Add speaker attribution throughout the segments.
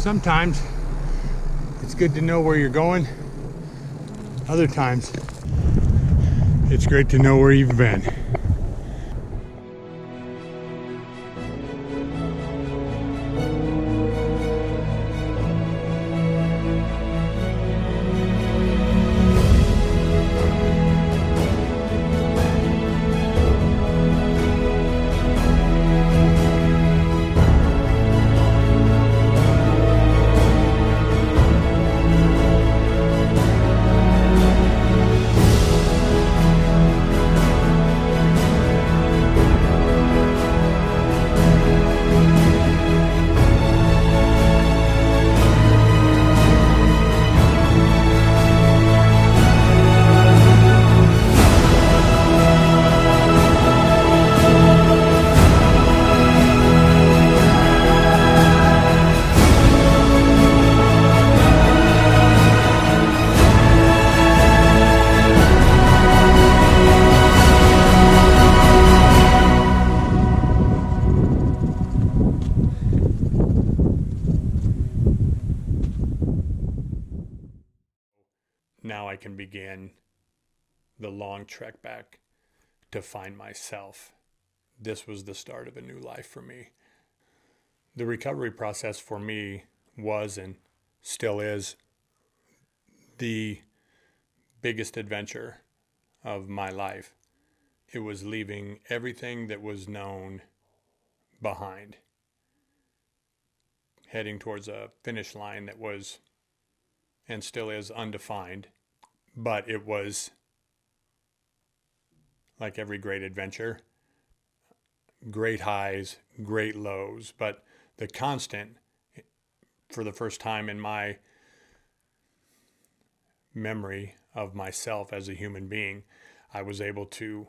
Speaker 1: Sometimes it's good to know where you're going. Other times it's great to know where you've been. Now I can begin the long trek back to find myself. This was the start of a new life for me. The recovery process for me was and still is the biggest adventure of my life. It was leaving everything that was known behind, heading towards a finish line that was and still is undefined, but it was, like every great adventure, great highs, great lows, but the constant, for the first time in my memory of myself as a human being, I was able to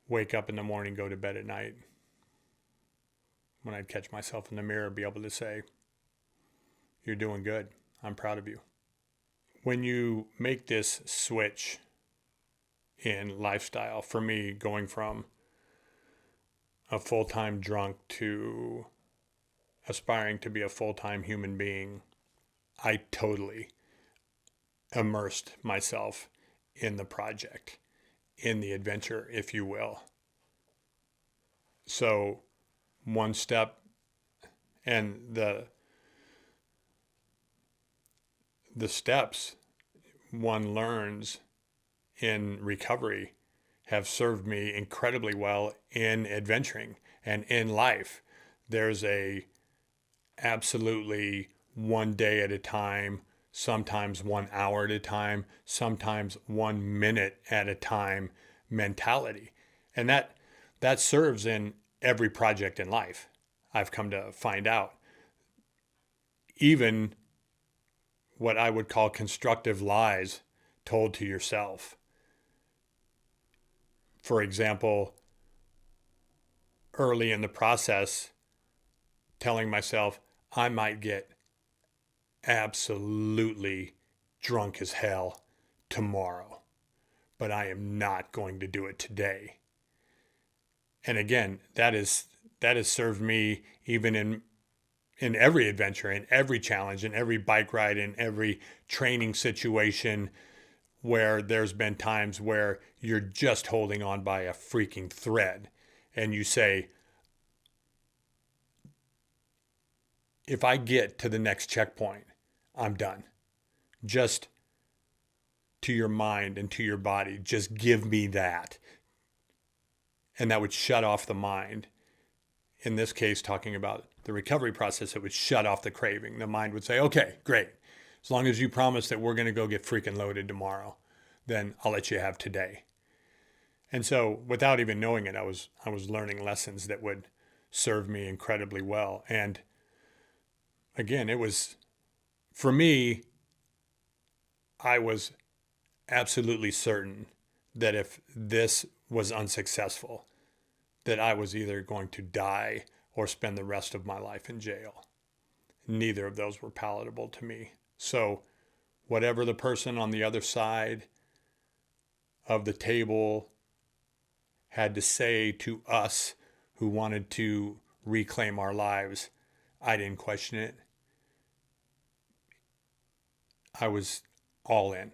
Speaker 1: wake up in the morning, go to bed at night. When I'd catch myself in the mirror, be able to say, "You're doing good. I'm proud of you." When you make this switch in lifestyle, for me, going from a full-time drunk to aspiring to be a full-time human being, I totally immersed myself in the project, in the adventure, if you will. So one step, and the steps one learns in recovery have served me incredibly well in adventuring and in life. There's a absolutely one day at a time, sometimes 1 hour at a time, sometimes 1 minute at a time mentality. And that serves in every project in life, I've come to find out. Even what I would call constructive lies told to yourself. For example, early in the process, telling myself I might get absolutely drunk as hell tomorrow, but I am not going to do it today. And again, that has served me even in every adventure, in every challenge, in every bike ride, in every training situation, where there's been times where you're just holding on by a freaking thread and you say, if I get to the next checkpoint, I'm done. Just to your mind and to your body, just give me that. And that would shut off the mind. In this case, talking about the recovery process, it would shut off the craving. The mind would say, okay, great. As long as you promise that we're going to go get freaking loaded tomorrow, then I'll let you have today. And so without even knowing it, I was learning lessons that would serve me incredibly well. And again, it was, for me, I was absolutely certain that if this was unsuccessful, that I was either going to die or spend the rest of my life in jail. Neither of those were palatable to me. So whatever the person on the other side of the table had to say to us who wanted to reclaim our lives, I didn't question it. I was all in.